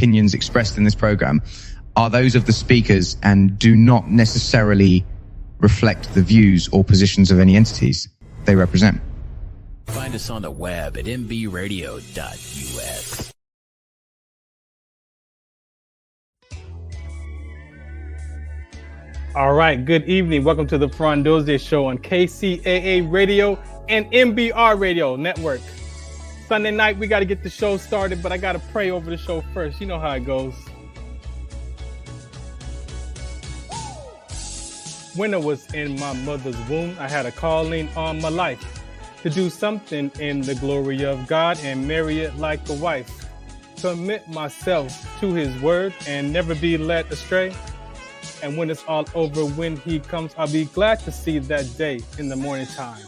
opinions expressed in this program are those of the speakers and do not necessarily reflect the views or positions of any entities they represent. Find us on the web at mbradio.us. All right, good evening. Welcome to the Farron Dozier Show on KCAA Radio and MBRadio Network. Sunday night, we got to get the show started, but I got to pray over the show first. You know how it goes. When I was in my mother's womb, I had a calling on my life to do something in the glory of God and marry it like a wife. Commit myself to his word and never be led astray. And when it's all over, when he comes, I'll be glad to see that day in the morning time.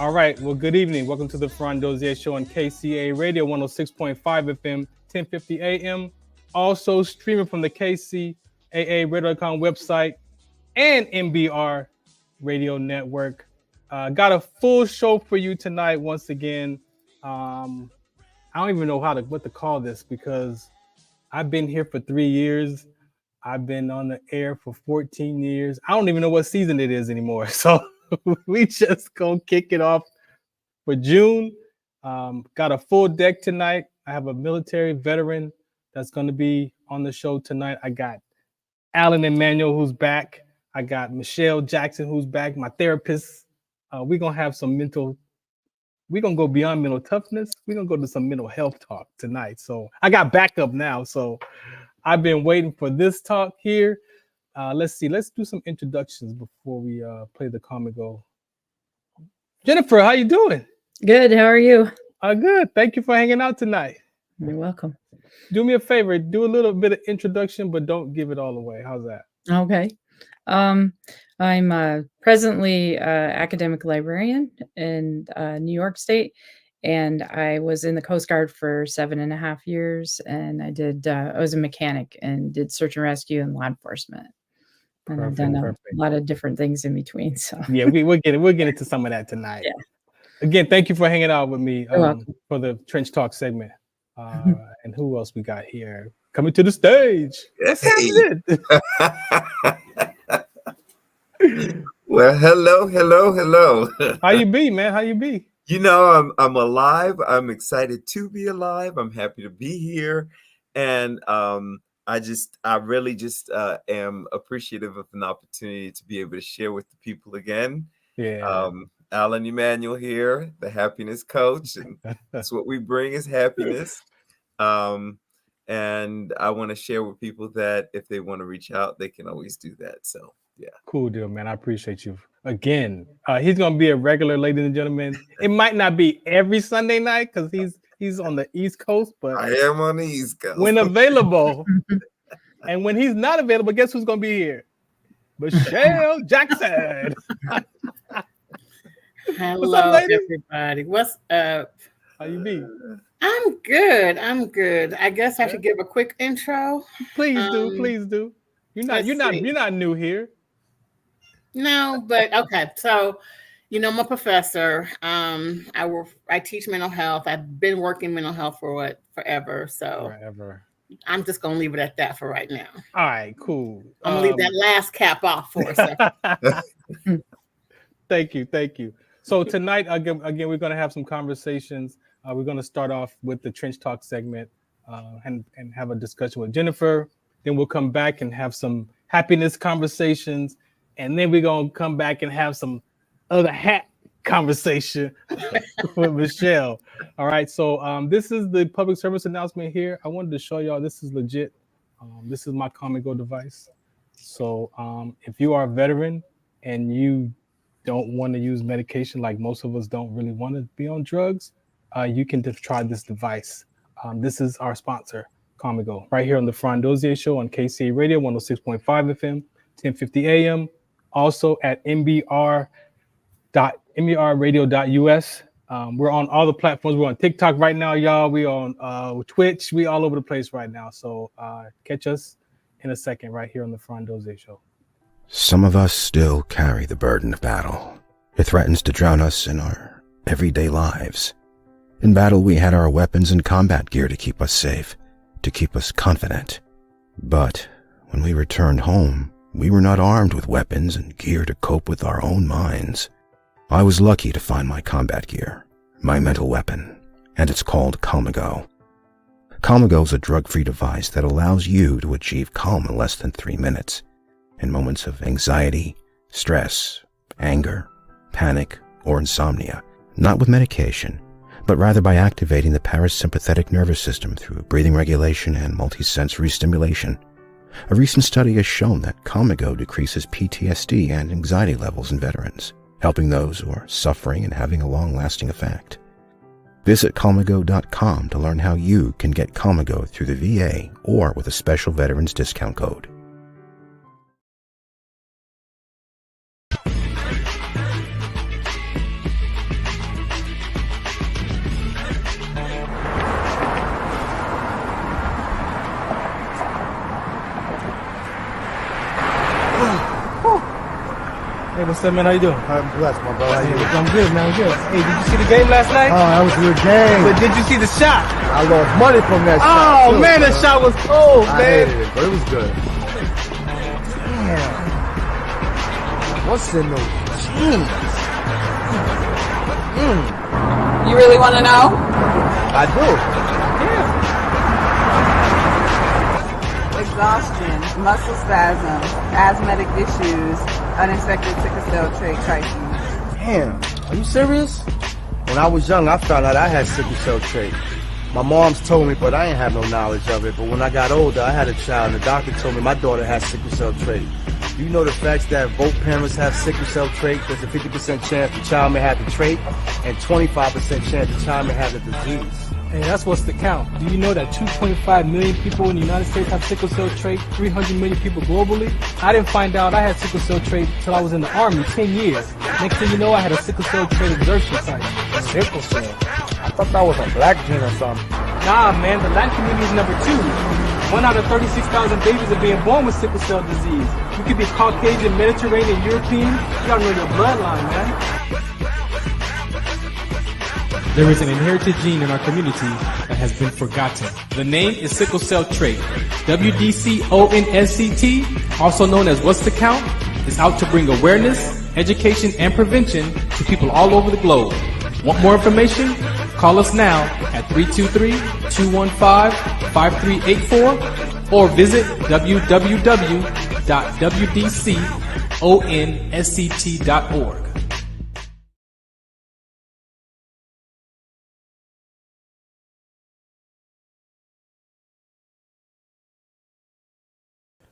All right. Well, good evening. Welcome to the Farron Dozier Show on KCAA Radio 106.5 FM, 1050 AM. Also streaming from the KCAA Radio.com website and MBR Radio Network. Got a full show for you tonight. Once again, I don't even know what to call this because I've been here for 3 years. I've been on the air for 14 years. I don't even know what season it is anymore. So we just gonna kick it off for June. Got a full deck tonight. I have a military veteran that's going to be on the show tonight. I got Alan Emanuel, who's back. I got Michelle Jackson, who's back, my therapist. We're going to have we're going to go beyond mental toughness. We're going to go to some mental health talk tonight. So I got backup now. So I've been waiting for this talk here. Let's see. Let's do some introductions before we play the comic go. Jennifer, how you doing? Good. How are you? Good. Thank you for hanging out tonight. You're welcome. Do me a favor. Do a little bit of introduction, but don't give it all away. How's that? Okay. I'm presently academic librarian in New York State, and I was in the Coast Guard for 7.5 years, and I was a mechanic and did search and rescue and law enforcement. And I've done a lot of different things in between. So yeah, we'll get into some of that tonight. Yeah. Again, thank you for hanging out with me for the Trench Talk segment. And who else we got here? Coming to the stage. What's happening? Well, hello. How you be, man? How you be? You know, I'm alive. I'm excited to be alive. I'm happy to be here. And I really just am appreciative of an opportunity to be able to share with the people again. Yeah. Alan Emanuel here, the happiness coach. And that's what we bring is happiness. And I want to share with people that if they want to reach out, they can always do that. So, yeah. Cool deal, man. I appreciate you. Again, he's going to be a regular, ladies and gentlemen. It might not be every Sunday night because he's on the East Coast, but I am on the East Coast. When available. And when he's not available, guess who's going to be here? Michelle Jackson. Hello, everybody. What's up? How you be? I'm good. I guess I should give a quick intro. Please do. You're not new here. No, but okay. So, I'm a professor. I teach mental health. I've been working mental health for forever. So forever. I'm just gonna leave it at that for right now. All right, cool. I'm gonna leave that last cap off for a second. Thank you. So tonight, again, we're gonna have some conversations. We're gonna start off with the Trench Talk segment and have a discussion with Jennifer. Then we'll come back and have some happiness conversations. And then we're going to come back and have some other hat conversation with Michelle. All right. So this is the public service announcement here. I wanted to show y'all this is legit. This is my Common Go device. So if you are a veteran and you don't want to use medication, like most of us don't really want to be on drugs, you can just try this device. This is our sponsor, Common Go, right here on the Farron Dozier Show on KCAA Radio 106.5 FM, 1050 AM. Also at MBRadio.us. We're on all the platforms. We're on TikTok right now, y'all. We're on Twitch. We all over the place right now. So catch us in a second right here on the Farron Dozier Show. Some of us still carry the burden of battle. It threatens to drown us in our everyday lives. In battle, we had our weapons and combat gear to keep us safe. to keep us confident. But when we returned home, we were not armed with weapons and gear to cope with our own minds. I was lucky to find my combat gear, my mental weapon, and it's called Calmago. Calmago is a drug-free device that allows you to achieve calm in less than 3 minutes in moments of anxiety, stress, anger, panic, or insomnia, not with medication, but rather by activating the parasympathetic nervous system through breathing regulation and multisensory stimulation. A recent study has shown that Calmago decreases PTSD and anxiety levels in veterans, helping those who are suffering and having a long-lasting effect. Visit Calmago.com to learn how you can get Calmago through the VA or with a special veterans discount code. Hey, what's up, man? How you doing? I'm blessed, my brother. How you doing? I'm good, man. I'm good. Hey, did you see the game last night? Oh, that was a good game. But did you see the shot? I lost money from that shot. Oh, too, man, that shot was cold, I man. hated it, but it was good. Damn. What's in those jeans? You really want to know? I do. Exhaustion, muscle spasms, asthmatic issues, unexpected sickle cell trait crises. Damn. Are you serious? When I was young, I found out I had sickle cell trait. My mom's told me, but I ain't have no knowledge of it. But when I got older, I had a child, and the doctor told me my daughter has sickle cell trait. Do you know the facts that both parents have sickle cell trait? There's a 50% chance the child may have the trait, and 25% chance the child may have the disease. Hey, that's what's the count. Do you know that 2.5 million people in the United States have sickle cell trait, 300 million people globally? I didn't find out I had sickle cell trait until I was in the Army, 10 years. Next thing you know, I had a sickle cell trait exertion site. Sickle cell? I thought that was a black gene or something. Nah, man, the Latin community is number 2. 1 out of 36,000 babies are being born with sickle cell disease. You could be Caucasian, Mediterranean, European. You gotta know your bloodline, man. There is an inherited gene in our community that has been forgotten. The name is sickle cell trait. WDCONSCT, also known as What's the Count, is out to bring awareness, education, and prevention to people all over the globe. Want more information? Call us now at 323-215-5384 or visit www.wdconsct.org.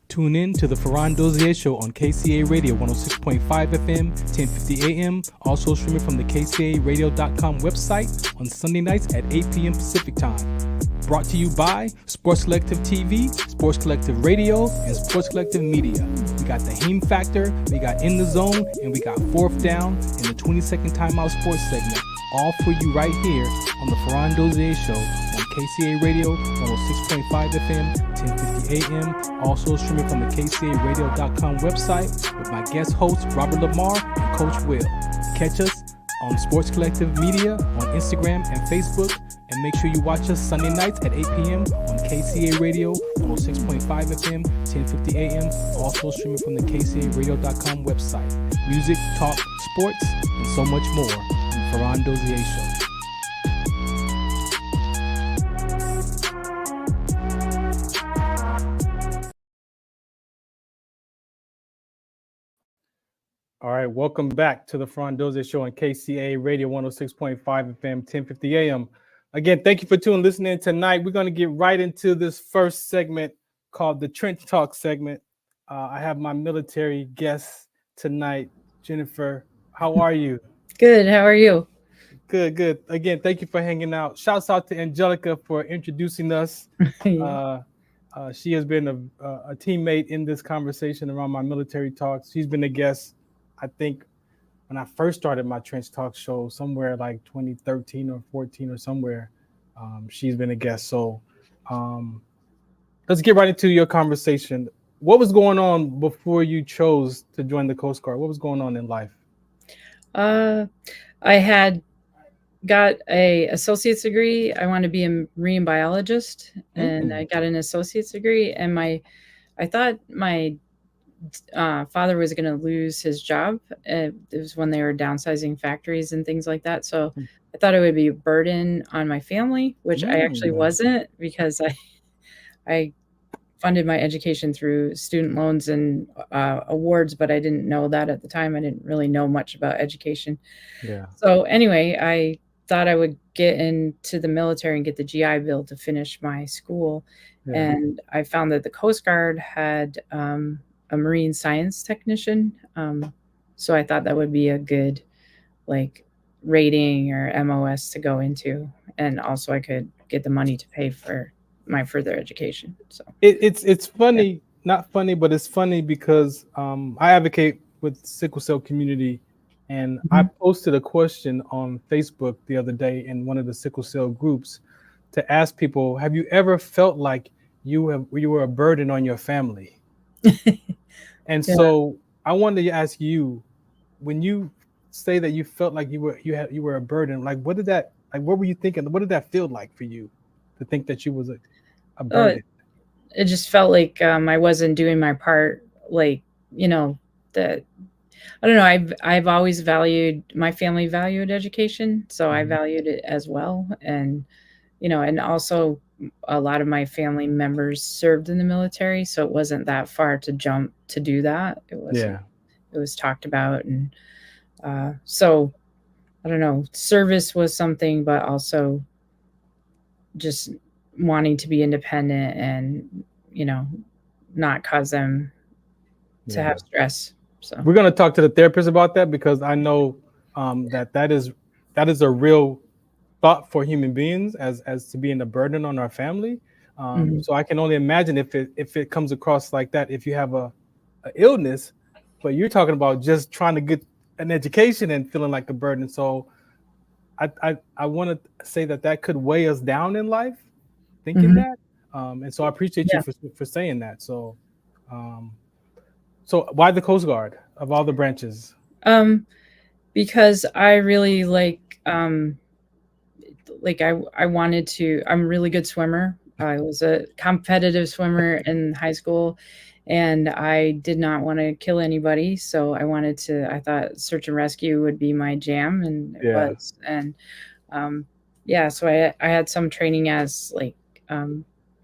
Tune in to the Farron Dozier Show on KCAA Radio 106.5 FM, 1050 AM. Also streaming from the KCAAradio.com website on Sunday nights at 8 p.m. Pacific Time. Brought to you by Sports Collective TV, Sports Collective Radio, and Sports Collective Media. We got the Heme Factor, we got In the Zone, and we got Fourth Down in the 20-second Timeout Sports segment. All for you right here on the Farron Dozier Show on KCAA Radio 106.5 FM, 1050 AM. Also streaming from the KCAAradio.com website with my guest hosts Robert Lamar and Coach Will. Catch us on Sports Collective Media on Instagram and Facebook. And make sure you watch us Sunday nights at 8 p.m. on KCAA Radio 106.5 FM, 1050 AM. Also streaming from the KCAAradio.com website. Music, talk, sports, and so much more. Farron Dozier Show. All right, welcome back to the Farron Dozier Show on KCAA Radio 106.5 FM, 1050 AM. Again, thank you for listening tonight. We're going to get right into this first segment called the Trench Talk segment. I have my military guest tonight, Jennifer. How are you? Good. How are you? Good. Again, thank you for hanging out. Shouts out to Angelica for introducing us. Yeah. She has been a teammate in this conversation around my military talks. She's been a guest, I think, when I first started my Trench Talk show, somewhere like 2013 or 14 or somewhere. She's been a guest. So let's get right into your conversation. What was going on before you chose to join the Coast Guard? What was going on in life? I had got a associate's degree. I wanted to be a marine biologist, and I got an associate's degree. And I thought my father was going to lose his job. It was when they were downsizing factories and things like that. So I thought it would be a burden on my family, which I actually wasn't, because I funded my education through student loans and awards, but I didn't know that at the time. I didn't really know much about education. Yeah. So anyway, I thought I would get into the military and get the GI Bill to finish my school. Yeah. And I found that the Coast Guard had a marine science technician. So I thought that would be a good like rating or MOS to go into. And also I could get the money to pay for my further education. So it's funny, not funny, but it's funny because I advocate with sickle cell community, and I posted a question on Facebook the other day in one of the sickle cell groups to ask people, have you ever felt like you were a burden on your family? And so I wanted to ask you, when you say that you felt like you were a burden, like what were you thinking? What did that feel like for you to think that you was a burden? It just felt like I wasn't doing my part. Like, that I don't know. I've always valued, my family valued education, so I valued it as well. And and also a lot of my family members served in the military, so it wasn't that far to jump to do that. It was talked about, and so I don't know. Service was something, but also just wanting to be independent and not cause them to have stress. So we're going to talk to the therapist about that, because I know that is a real thought for human beings as to being a burden on our family. So I can only imagine if it comes across like that, if you have a illness, but you're talking about just trying to get an education and feeling like a burden. So I want to say that could weigh us down in life, thinking that. And so I appreciate you for saying that. So so why the Coast Guard of all the branches? Because I really I wanted to, I'm a really good swimmer. I was a competitive swimmer in high school, and I did not want to kill anybody. So I thought search and rescue would be my jam, and it was. And so I had some training as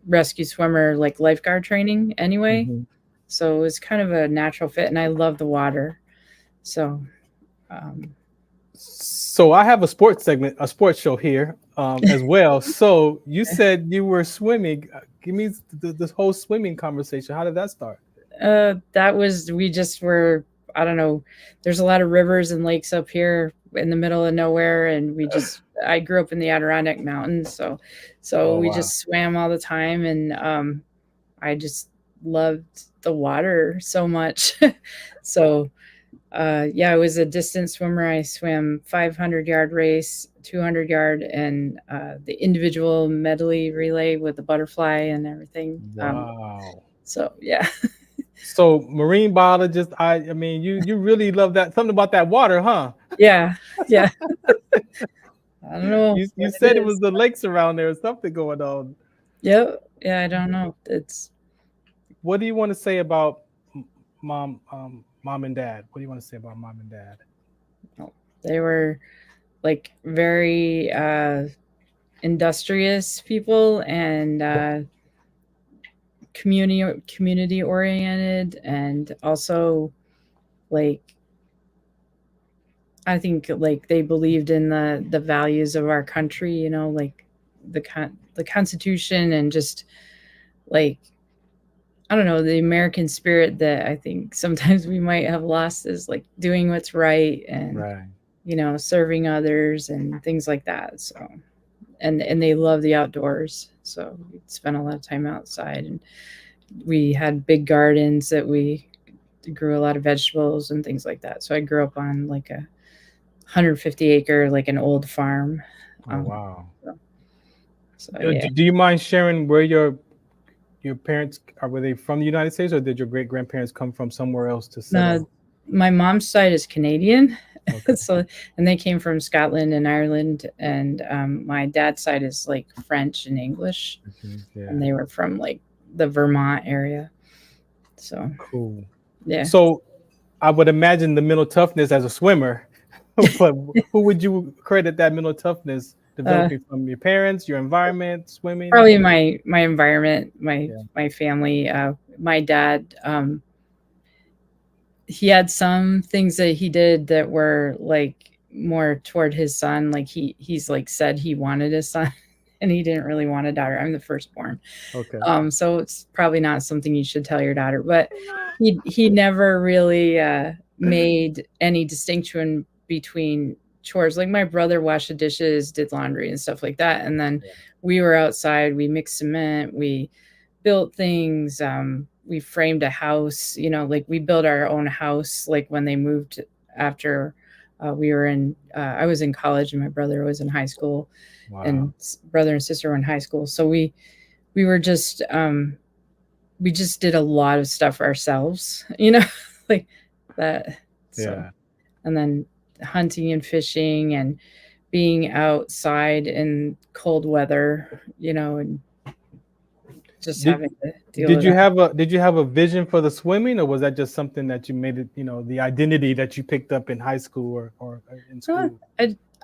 rescue swimmer, like lifeguard training anyway. So it was kind of a natural fit, and I love the water. So so I have a sports show here as well. So you said you were swimming. Give me this whole swimming conversation. How did that start? We just were, I don't know, there's a lot of rivers and lakes up here in the middle of nowhere, and I grew up in the Adirondack Mountains, so we just swam all the time, and I just loved the water so much. So I was a distance swimmer. I swam 500-yard race, 200-yard, and the individual medley relay with the butterfly and everything. Wow. So yeah. So marine biologist, I mean, you really love that, something about that water, huh? Yeah. I don't know. You said it was the lakes around there or something going on. Yep. Yeah, I don't know. What do you want to say about mom and dad? What do you want to say about mom and dad? They were very industrious people, and community oriented, and also I think they believed in the values of our country, the Constitution, and just I don't know, the American spirit that I think sometimes we might have lost, is doing what's right, and serving others and things like that. So and they love the outdoors, so we spent a lot of time outside, and we had big gardens that we grew a lot of vegetables and things like that. So I grew up on a 150-acre, an old farm. Wow. So do you mind sharing where your parents are? Were they from the United States, or did your great grandparents come from somewhere else to settle? My mom's side is Canadian, Okay. So, and they came from Scotland and Ireland, and my dad's side is like French and English, Yeah. and they were from like the Vermont area. So Cool. yeah. So I would imagine the mental toughness as a swimmer, but who would you credit that mental toughness developing from? Your parents, your environment, swimming? Probably my environment, my family. My dad, he had some things that he did that were like more toward his son. Like he's like said he wanted a son and he didn't really want a daughter. I'm the firstborn. Okay. So it's probably not something you should tell your daughter, but he never really made any distinction between chores. Like my brother washed the dishes, did laundry and stuff like that. And then we were outside, we mixed cement, we built things, we framed a house, like we built our own house, like when they moved after we were in, I was in college and my brother was in high school. Wow. And brother and sister were in high school. So we were just, we just did a lot of stuff ourselves, like that. So, Yeah. And then hunting and fishing and being outside in cold weather, and just having to deal with that. Did you have a vision for the swimming, or was that just something that you made it, the identity that you picked up in high school or in school?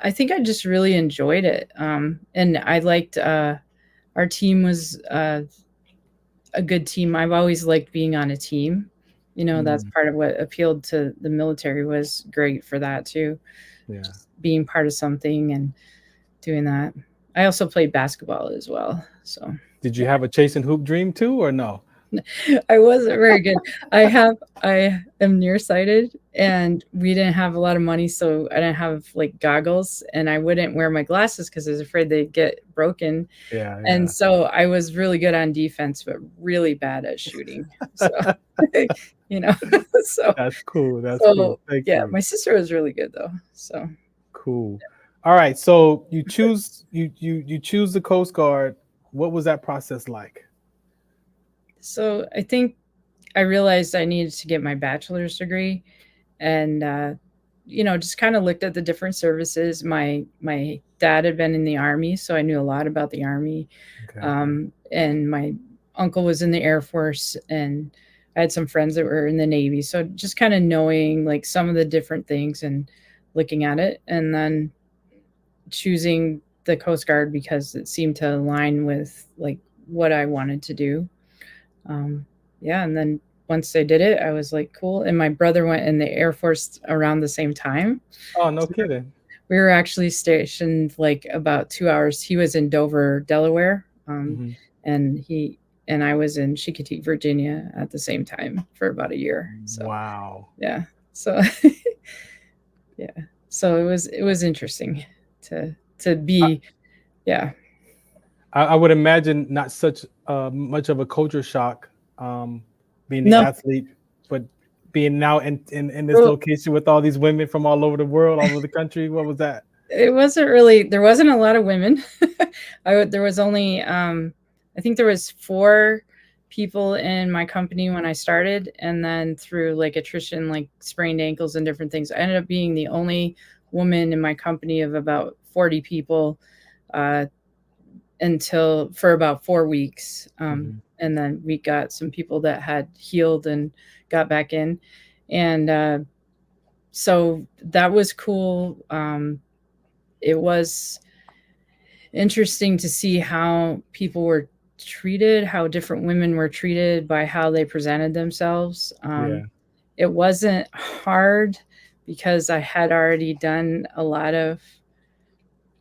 I think I just really enjoyed it. And I liked, our team was a good team. I've always liked being on a team. That's part of what appealed to the military, was great for that too. Yeah. Just being part of something and doing that. I also played basketball as well. So did you have a chase and hoop dream too, or no? I wasn't very good. I am nearsighted and we didn't have a lot of money. So I didn't have like goggles and I wouldn't wear my glasses because I was afraid they'd get broken. Yeah. And so I was really good on defense, but really bad at shooting. So, so that's cool. That's cool. Thank you. My sister was really good though. So cool. All right. So you choose the Coast Guard. What was that process like? So I think I realized I needed to get my bachelor's degree and, just kind of looked at the different services. My dad had been in the Army, so I knew a lot about the Army. Okay. And my uncle was in the Air Force and I had some friends that were in the Navy. So just kind of knowing like some of the different things and looking at it and then choosing the Coast Guard because it seemed to align with like what I wanted to do. And then once I did it, I was like, cool. And my brother went in the Air Force around the same time. Oh, no kidding. We were actually stationed like about 2 hours. He was in Dover, Delaware. And I was in Chickasha, Virginia at the same time for about a year. So, wow. Yeah. So, So it was interesting to be, I would imagine not such much of a culture shock being an athlete, but being now in this location with all these women from all over the world, all over the country. What was that? It wasn't really, there wasn't a lot of women. There was only, I think there was 4 people in my company when I started. And then through like attrition, like sprained ankles and different things, I ended up being the only woman in my company of about 40 people for about 4 weeks. And then we got some people that had healed and got back in. And so that was cool. It was interesting to see how people were treated, how different women were treated by how they presented themselves. It wasn't hard because I had already done a lot of,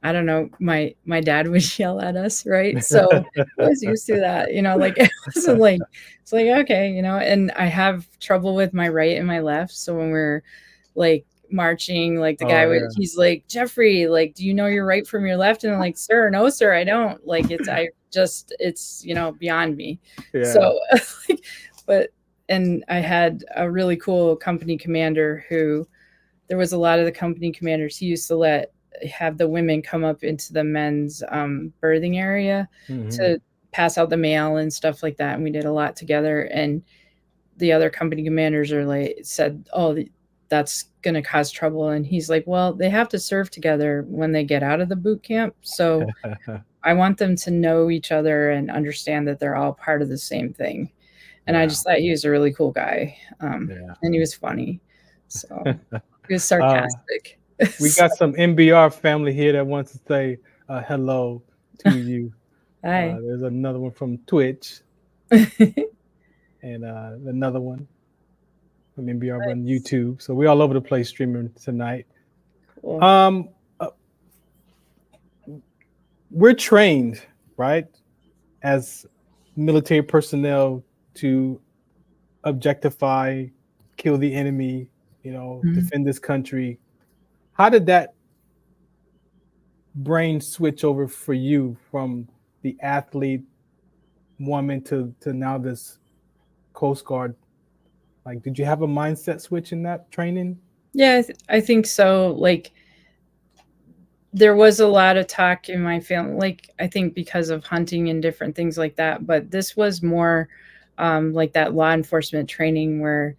I don't know, my dad would yell at us, right? So I was used to that, like it wasn't like, it's like, okay, and I have trouble with my right and my left. So when we're like marching, like the guy he's like, Jeffrey, like, do you know your right from your left? And I'm like, no, sir, I don't. Like it's beyond me. Yeah. So and I had a really cool company commander who, there was a lot of the company commanders, he used to have the women come up into the men's birthing area to pass out the mail and stuff like that. And we did a lot together. And the other company commanders said, oh, that's going to cause trouble. And he's like, well, they have to serve together when they get out of the boot camp. So I want them to know each other and understand that they're all part of the same thing. And I just thought he was a really cool guy. And he was funny. So he was sarcastic. We got some MBR family here that wants to say hello to you. Hi. There's another one from Twitch. And another one from MBR on YouTube. So we're all over the place streaming tonight. Cool. We're trained, right, as military personnel to objectify, kill the enemy, defend this country. How did that brain switch over for you from the athlete woman to now this Coast Guard? Like, did you have a mindset switch in that training? Yeah, I think so. Like, there was a lot of talk in my family, like, I think because of hunting and different things like that. But this was more like that law enforcement training where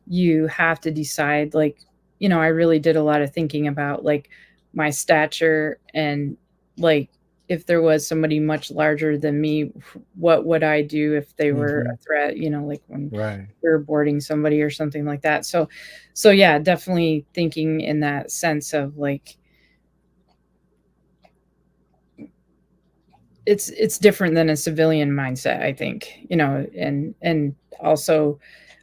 you have to decide, like, I really did a lot of thinking about, like, my stature and, like, if there was somebody much larger than me, what would I do if they were a threat, like when we were boarding somebody or something like that. So yeah, definitely thinking in that sense of, like, it's different than a civilian mindset, I think, and also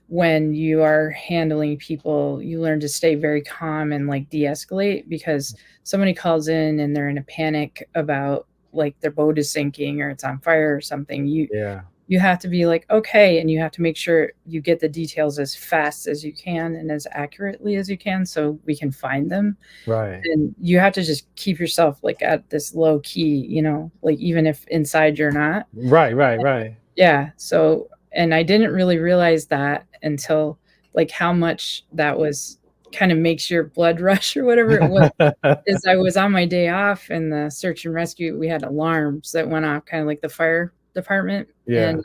when you are handling people, you learn to stay very calm and, like, de-escalate, because somebody calls in and they're in a panic about, like, their boat is sinking or it's on fire or something. You have to be like, okay. And you have to make sure you get the details as fast as you can and as accurately as you can so we can find them. Right. And you have to just keep yourself, like, at this low key, like, even if inside you're not. Right. Yeah. So, and I didn't really realize that until, like, how much that was kind of makes your blood rush or whatever it was. Is I was on my day off in the search and rescue. We had alarms that went off, kind of like the fire department. Yeah. And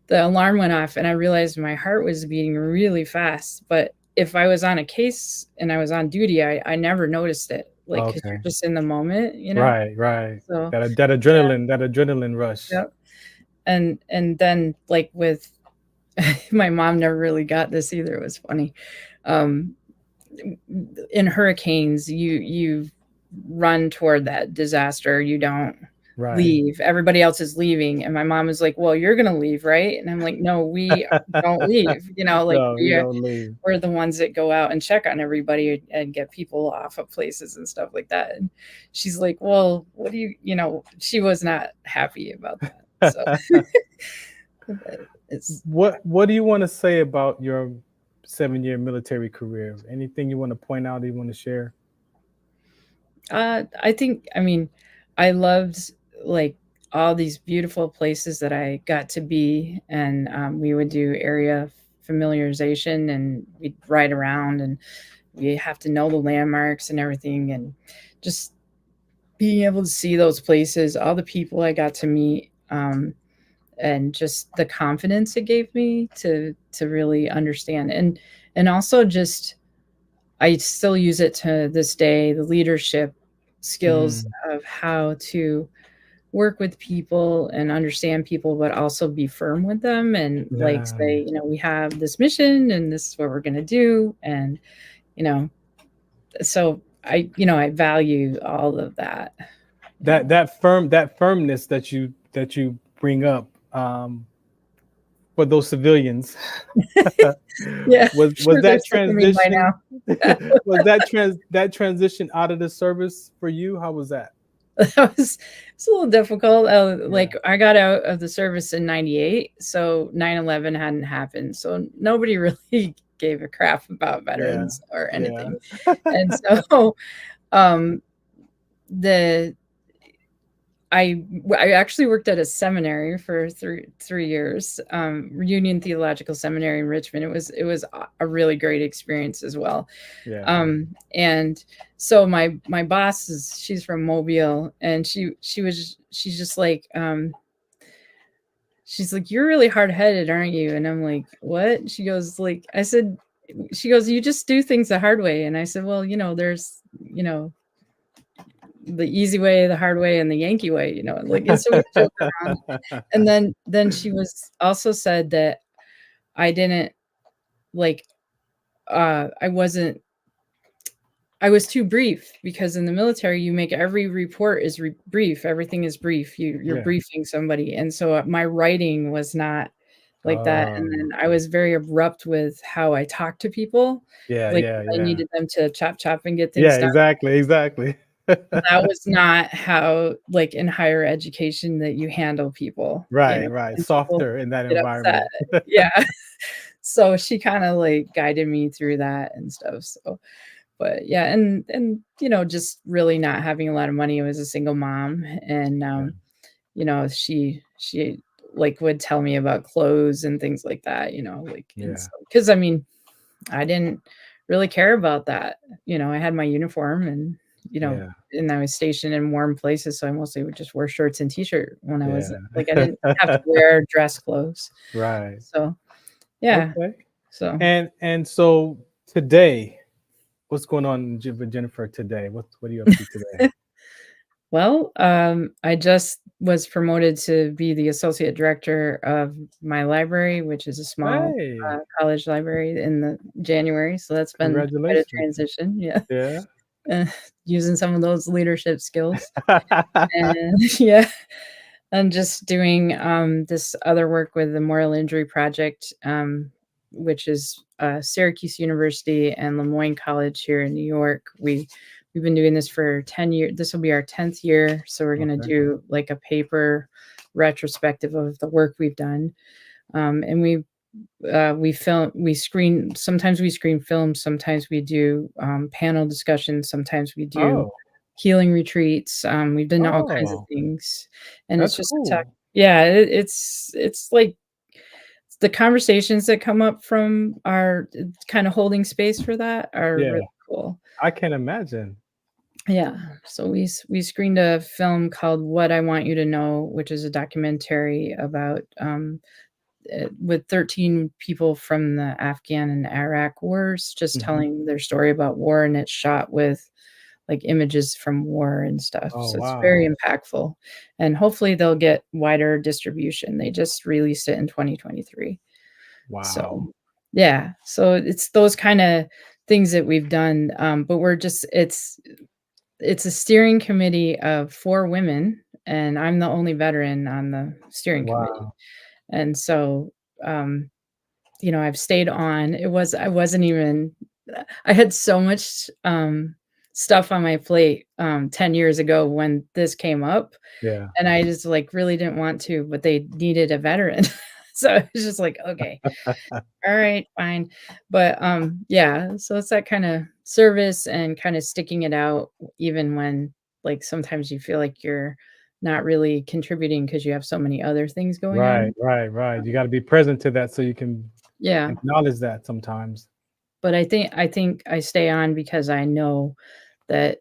the alarm went off and I realized my heart was beating really fast. But if I was on a case and I was on duty, I never noticed it. Like, 'cause you're just in the moment, Right. So that adrenaline rush. Yep. And then, like, with my mom never really got this either. It was funny. In hurricanes, you run toward that disaster. You don't leave. Everybody else is leaving. And my mom is like, well, you're going to leave, right? And I'm like, no, we don't leave. Like, no, we don't leave. We're the ones that go out and check on everybody and get people off of places and stuff like that. And she's like, well, what do you, she was not happy about that. So what do you want to say about your 7-year military career? Anything you want to point out, you want to share? I think, I loved, like, all these beautiful places that I got to be, and we would do area familiarization and we'd ride around and we have to know the landmarks and everything, and just being able to see those places, all the people I got to meet, and just the confidence it gave me to really understand. And also just, I still use it to this day, the leadership skills of how to work with people and understand people, but also be firm with them and like say, we have this mission and this is what we're going to do. And, so I value all of that. That firmness that you bring up, for those civilians. Yeah. Was that transition that transition out of the service for you? How was that? It's a little difficult. Like, I got out of the service in 98, so 9/11 hadn't happened, so nobody really gave a crap about veterans or anything. And so I actually worked at a seminary for three years, Union Theological Seminary in Richmond. It was a really great experience as well. And so my boss she's from Mobile, and she's just like, she's like, you're really hard-headed, aren't you? And I'm like, what? She goes, like, I said, she goes, you just do things the hard way. And I said, well, there's, the easy way, the hard way, and the Yankee way, like, and so we joke around. And then she was also said that I didn't like, I was too brief, because in the military, you make every report is brief. Everything is brief. You're briefing somebody. And so my writing was not like that. And then I was very abrupt with how I talk to people. I needed them to chop and get things done. Exactly. That was not how, like, in higher education, that you handle people. Right. Softer in that environment. Yeah. So she kind of like guided me through that and stuff. So, but yeah, and just really not having a lot of money. I was a single mom, and she like would tell me about clothes and things like that, because I mean, I didn't really care about that. I had my uniform, and and I was stationed in warm places, so I mostly would just wear shorts and t-shirt when I was like, I didn't have to wear dress clothes. Right. So yeah. Okay. So and so today, what's going on with Jennifer today? What are you up to today? Well, I just was promoted to be the associate director of my library, which is a small college library, in the January. So that's been quite a transition. Yeah. Using some of those leadership skills. And and just doing this other work with the Moral Injury Project, which is Syracuse University and Lemoyne College here in New York. We've been doing this for 10 years. This will be our 10th year. So we're going to do like a paper retrospective of the work we've done. And we screen, sometimes we screen films, sometimes we do panel discussions, sometimes we do healing retreats. We've done all kinds of things. And it's just cool. It's like the conversations that come up from our kind of holding space for that are really cool. I can imagine. Yeah. So we screened a film called What I Want You to Know, which is a documentary about with 13 people from the Afghan and Iraq wars, just telling their story about war, and it's shot with like images from war and stuff. It's very impactful, and hopefully they'll get wider distribution. They just released it in 2023. Wow. So yeah, so it's those kind of things that we've done. But we're just, it's a steering committee of 4 women, and I'm the only veteran on the steering committee. And so, I've stayed on. I had so much stuff on my plate 10 years ago when this came up. Yeah. And I just like really didn't want to, but they needed a veteran. So it was just like, okay, all right, fine. But so it's that kind of service and kind of sticking it out, even when like sometimes you feel like you're not really contributing because you have so many other things going on. Right. You got to be present to that so you can acknowledge that sometimes. But I think I stay on because I know that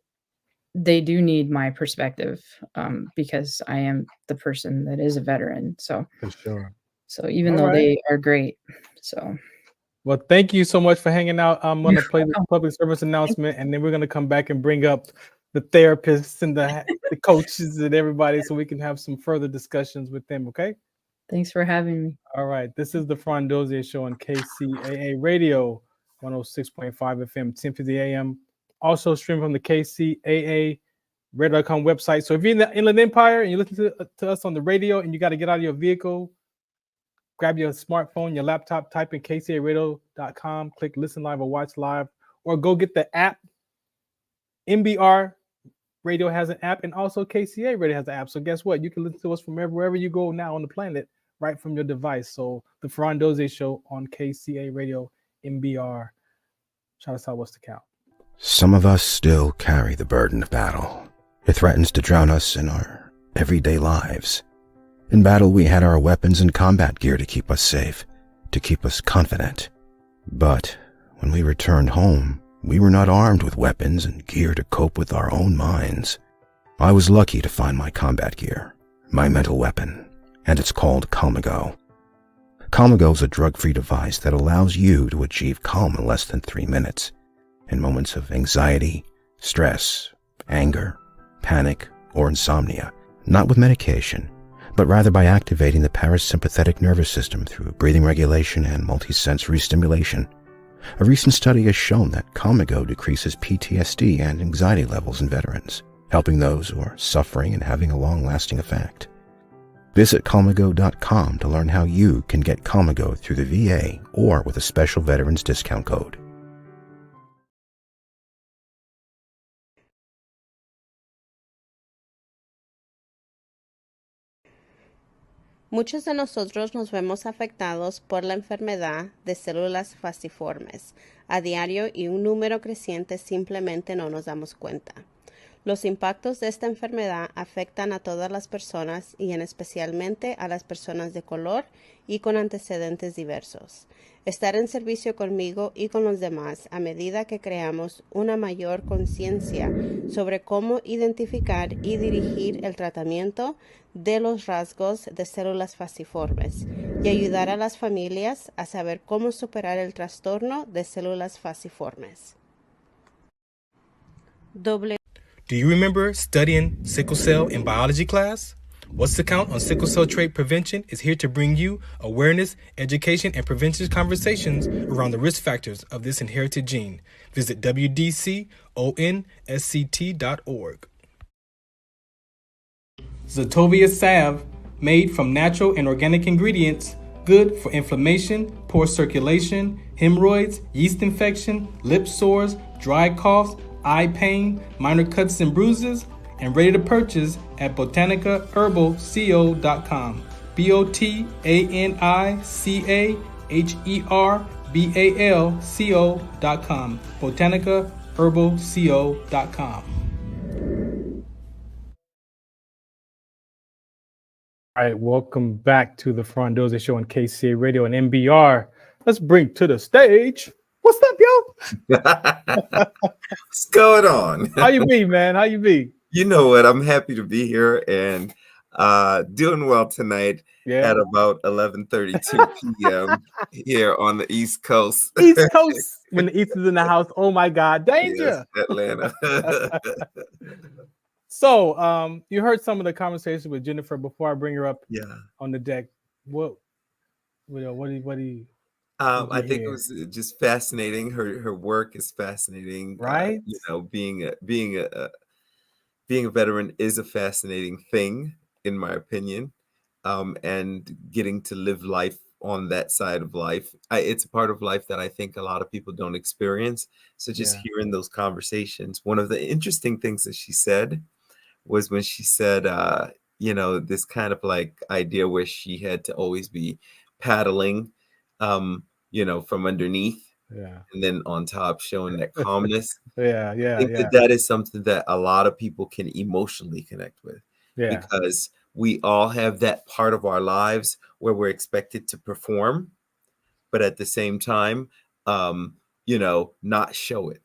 they do need my perspective, because I am the person that is a veteran. So for sure. So even though they are great. So well, thank you so much for hanging out. I'm going to play the public service announcement, and then we're going to come back and bring up the therapists and the coaches and everybody so we can have some further discussions with them. Okay. Thanks for having me. All right. This is the Farron Dozier Show on KCAA Radio, 106.5 FM, 1050 AM. Also streamed from the KCAA Radio.com website. So if you're in the Inland Empire and you listen to us on the radio and you got to get out of your vehicle, grab your smartphone, your laptop, type in KCARadio.com, click listen live or watch live, or go get the app. MBR Radio has an app, and also KCA Radio has an app. So guess what? You can listen to us from wherever you go now on the planet, right from your device. So the Farron Dozier Show on KCA Radio, MBR. Shout us out, what's the count? Some of us still carry the burden of battle. It threatens to drown us in our everyday lives. In battle, we had our weapons and combat gear to keep us safe, to keep us confident. But when we returned home, we were not armed with weapons and gear to cope with our own minds. I was lucky to find my combat gear, my mental weapon, and it's called Calmago. Calmago is a drug-free device that allows you to achieve calm in less than 3 minutes in moments of anxiety, stress, anger, panic, or insomnia, not with medication, but rather by activating the parasympathetic nervous system through breathing regulation and multisensory stimulation. A recent study has shown that Calmago decreases PTSD and anxiety levels in veterans, helping those who are suffering and having a long-lasting effect. Visit Calmago.com to learn how you can get Calmago through the VA or with a special veterans discount code. Muchos de nosotros nos vemos afectados por la enfermedad de células falciformes a diario y un número creciente simplemente no nos damos cuenta. Los impactos de esta enfermedad afectan a todas las personas y en especialmente a las personas de color y con antecedentes diversos. Estar en servicio conmigo y con los demás a medida que creamos una mayor conciencia sobre cómo identificar y dirigir el tratamiento de los rasgos de células falciformes y ayudar a las familias a saber cómo superar el trastorno de células falciformes. Do you remember studying sickle cell in biology class? What's the Count on Sickle Cell Trait Prevention is here to bring you awareness, education, and prevention conversations around the risk factors of this inherited gene. Visit wdconsct.org. Zetovia salve, made from natural and organic ingredients, good for inflammation, poor circulation, hemorrhoids, yeast infection, lip sores, dry coughs, eye pain, minor cuts and bruises, and ready to purchase at botanicaherbalco.com. botanicaherbalco.com. botanicaherbalco.com. All right, welcome back to the Farron Dozier Show on KCAA Radio and MBR. Let's bring to the stage. What's up, yo? What's going on? How you be, man? How you be? You know what? I'm happy to be here and doing well tonight at about 11:32 p.m. here on the East Coast. East Coast. When the East is in the house, oh my God, danger. Yes, Atlanta. So, you heard some of the conversations with Jennifer before I bring her up on the deck. What do you I think it was just fascinating. Her work is fascinating, right? Being a veteran is a fascinating thing, in my opinion, and getting to live life on that side of life. It's a part of life that I think a lot of people don't experience. So just hearing those conversations, one of the interesting things that she said was when she said, this kind of like idea where she had to always be paddling, from underneath, and then on top, showing that calmness. I think that is something that a lot of people can emotionally connect with, because we all have that part of our lives where we're expected to perform, but at the same time, not show it.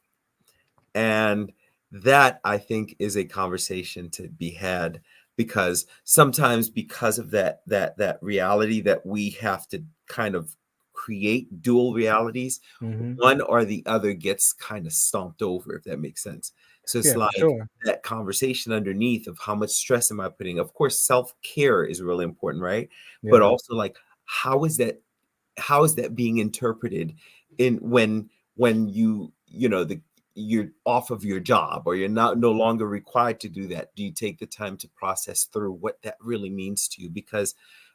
And that, I think, is a conversation to be had, because sometimes because of that reality that we have to kind of create dual realities, one or the other gets kind of stomped over, if that makes sense. So it's that conversation underneath of how much stress am I putting? Of course, self-care is really important, right? But also like, how is that being interpreted in when you're off of your job, or you're no longer required to do that? Do you take the time to process through what that really means to you? Because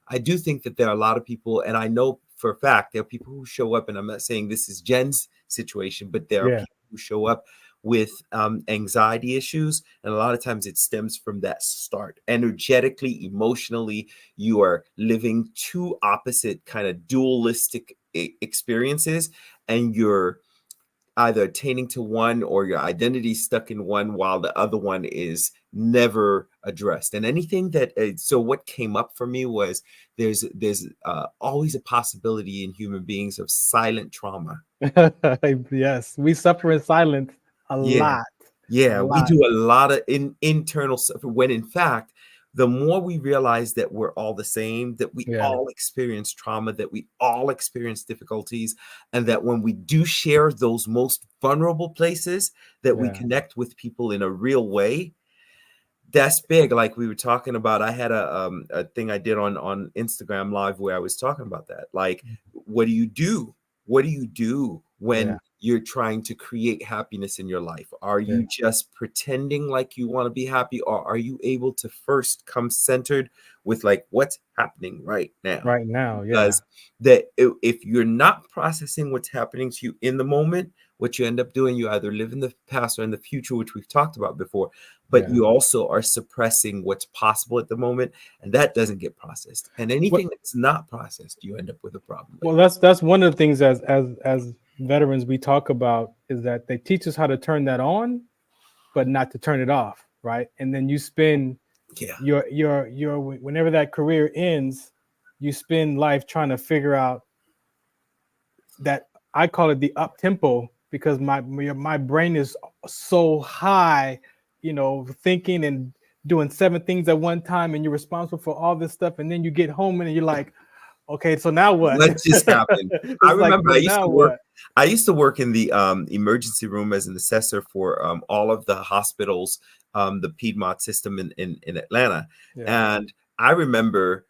I do think that there are a lot of people, and I know for a fact there are people who show up, and I'm not saying this is Jen's situation, but there are people who show up with anxiety issues, and a lot of times it stems from that start. Energetically, emotionally, you are living two opposite kind of dualistic experiences, and you're either attaining to one, or your identity stuck in one, while the other one is never addressed. And anything that so what came up for me was there's always a possibility in human beings of silent trauma. Yes, we suffer in silence a lot. We do a lot of internal stuff, when in fact the more we realize that we're all the same, that we all experience trauma, that we all experience difficulties, and that when we do share those most vulnerable places, that we connect with people in a real way. That's big. Like we were talking about, I had a thing I did on Instagram Live where I was talking about that. Like, what do you do? What do you do when you're trying to create happiness in your life? Are you just pretending like you want to be happy, or are you able to first come centered with like what's happening right now? Right now, Because that if you're not processing what's happening to you in the moment, what you end up doing, you either live in the past or in the future, which we've talked about before, but you also are suppressing what's possible at the moment, and that doesn't get processed. And anything that's not processed, you end up with a problem. Well, that's one of the things as veterans we talk about, is that they teach us how to turn that on, but not to turn it off, right? And then you spend your whenever that career ends, you spend life trying to figure out that, I call it the up tempo, because my brain is so high, you know, thinking and doing 7 things at one time, and you're responsible for all this stuff, and then you get home and you're like, okay, so now what? What just happened? I remember I used to work in the emergency room as an assessor for all of the hospitals, the Piedmont system in Atlanta. And I remember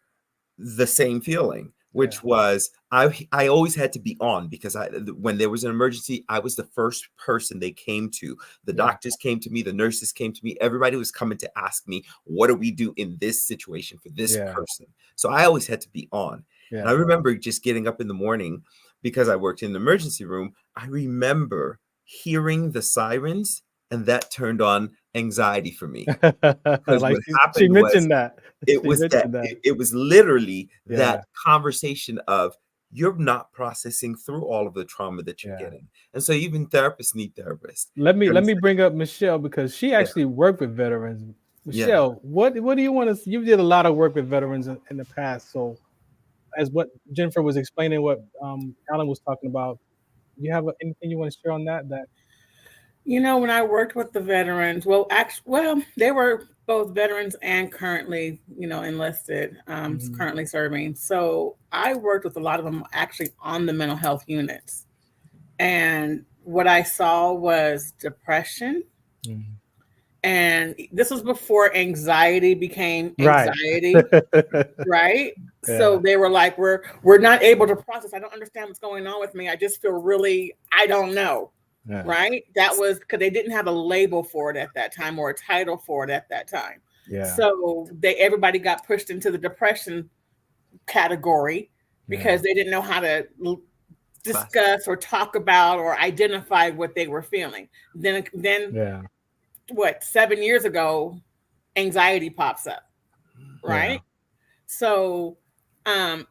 the same feeling, which was I always had to be on, because when there was an emergency, I was the first person they came to. The doctors came to me, the nurses came to me, everybody was coming to ask me, what do we do in this situation for this person? So I always had to be on. And I remember just getting up in the morning, because I worked in the emergency room. I remember hearing the sirens, and that turned on anxiety for me. Like she mentioned that. It was literally that conversation of, you're not processing through all of the trauma that you're getting. And so even therapists need therapists. Let me bring up Michelle, because she actually worked with veterans. Michelle, what do you want to, you did a lot of work with veterans in the past. So as what Jennifer was explaining, what Alan was talking about, you have anything you want to share on that? You know, when I worked with the veterans, they were both veterans and currently, you know, enlisted, currently serving. So I worked with a lot of them actually on the mental health units. And what I saw was depression. And this was before anxiety became anxiety, right? So they were like, we're not able to process. I don't understand what's going on with me. I just feel really, I don't know. Right? That was because they didn't have a label for it at that time, or a title for it at that time. So everybody got pushed into the depression category, because they didn't know how to discuss or talk about or identify what they were feeling. Then 7 years ago, anxiety pops up, right? So during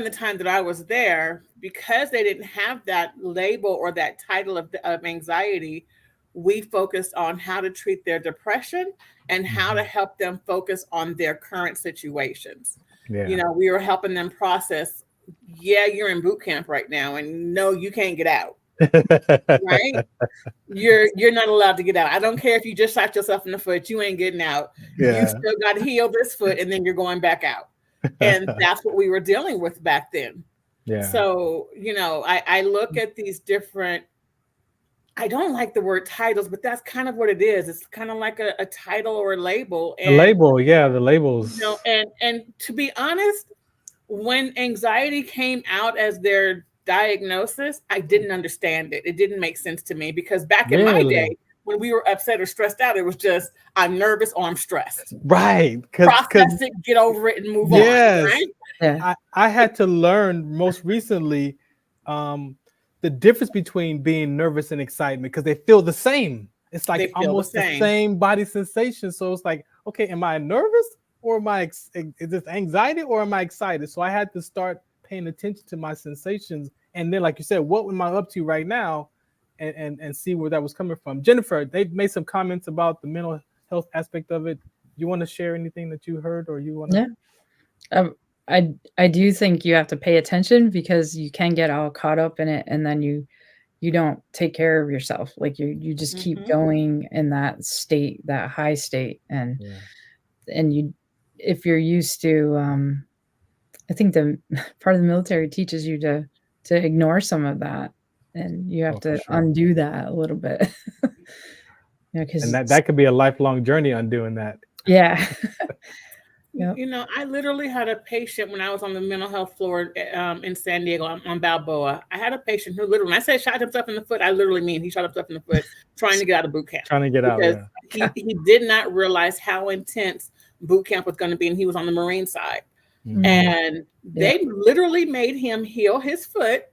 the time that I was there, because they didn't have that label or that title of anxiety, we focused on how to treat their depression and how to help them focus on their current situations. You know, we were helping them process, you're in boot camp right now, and no, you can't get out. Right? You're not allowed to get out. I don't care if you just shot yourself in the foot, you ain't getting out. You still got to heal this foot, and then you're going back out. And that's what we were dealing with back then. So, you know, I look at these different, I don't like the word titles, but that's kind of what it is. It's kind of like a title or a label. And, the labels. You know, and to be honest, when anxiety came out as their diagnosis, I didn't understand it. It didn't make sense to me, because back in my day, when we were upset or stressed out, it was just, I'm nervous or I'm stressed. Right. Process it, get over it, and move on. Right? I had to learn most recently the difference between being nervous and excitement, because they feel the same. It's like almost the same body sensation. So it's like, okay, am I nervous, or is this anxiety, or am I excited? So I had to start paying attention to my sensations. And then, like you said, what am I up to right now? And see where that was coming from. Jennifer, they've made some comments about the mental health aspect of it. You want to share anything that you heard, or you want to? I do think you have to pay attention, because you can get all caught up in it, and then you don't take care of yourself. Like you just keep going in that state, that high state. And and if you're used to, I think the part of the military teaches you to ignore some of that, and you have to undo that a little bit. And that could be a lifelong journey undoing that. Yeah. Yep. I literally had a patient when I was on the mental health floor in San Diego on Balboa. I had a patient who literally, when I say shot himself in the foot, I literally mean he shot himself in the foot trying to get out of boot camp. Trying to get out, yeah. He did not realize how intense boot camp was going to be, and he was on the Marine side. Mm-hmm. And they literally made him heal his foot,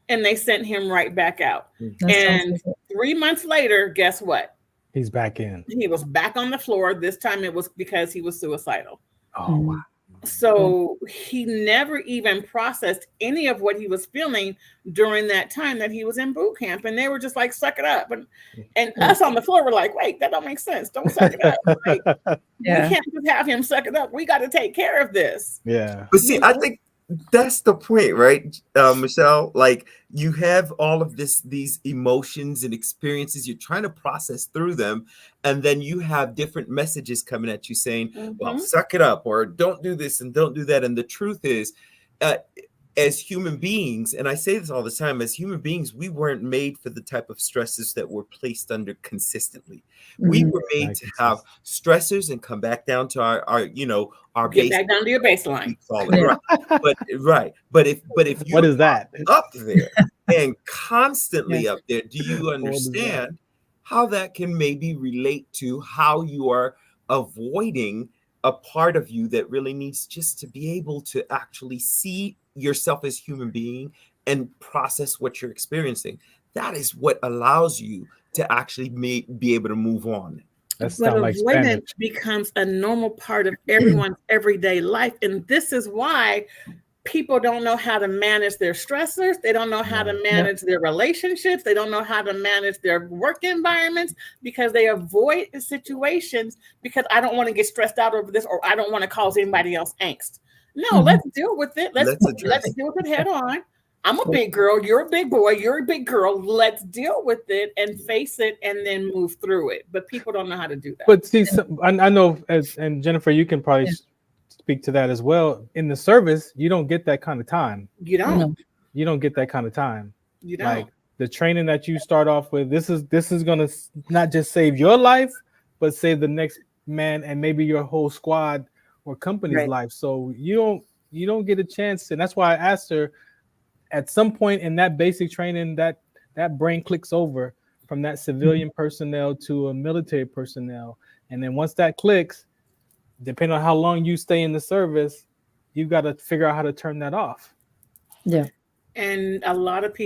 and they sent him right back out. And 3 months later, guess what? He's back in. He was back on the floor. This time it was because he was suicidal. Oh, wow. So he never even processed any of what he was feeling during that time that he was in boot camp. And they were just like, suck it up. And us on the floor were like, wait, that don't make sense. Don't suck it up. Like, we can't just have him suck it up. We got to take care of this. Yeah. But see, I think that's the point, right, Michelle? Like, you have all of these emotions and experiences. You're trying to process through them, and then you have different messages coming at you saying, well, suck it up, or don't do this and don't do that. And the truth is, as human beings, and I say this all the time, as human beings, we weren't made for the type of stresses that we're placed under consistently. We were made to have stressors and come back down to our get back down to your baseline. But if you what is that up there and constantly up there, do you understand how that can maybe relate to how you are avoiding a part of you that really needs just to be able to actually see yourself as human being and process what you're experiencing? That is what allows you to actually be able to move on. But avoidance becomes a normal part of everyone's everyday life. And this is why people don't know how to manage their stressors. They don't know how to manage their relationships. They don't know how to manage their work environments, because they avoid situations because I don't want to get stressed out over this, or I don't want to cause anybody else angst. No, let's deal with it. Let's deal with it head on. I'm a big girl. You're a big boy. You're a big girl. Let's deal with it and face it and then move through it. But people don't know how to do that. But see, I know, and Jennifer, you can probably speak to that as well. In the service, you don't get that kind of time. You don't. You don't get that kind of time. You don't. Like the training that you start off with, this is going to not just save your life, but save the next man and maybe your whole squad or company's life. So you don't get a chance. And that's why I asked her, at some point in that basic training, that brain clicks over from that civilian personnel to a military personnel. And then once that clicks, depending on how long you stay in the service, you've got to figure out how to turn that off. Yeah. And a lot of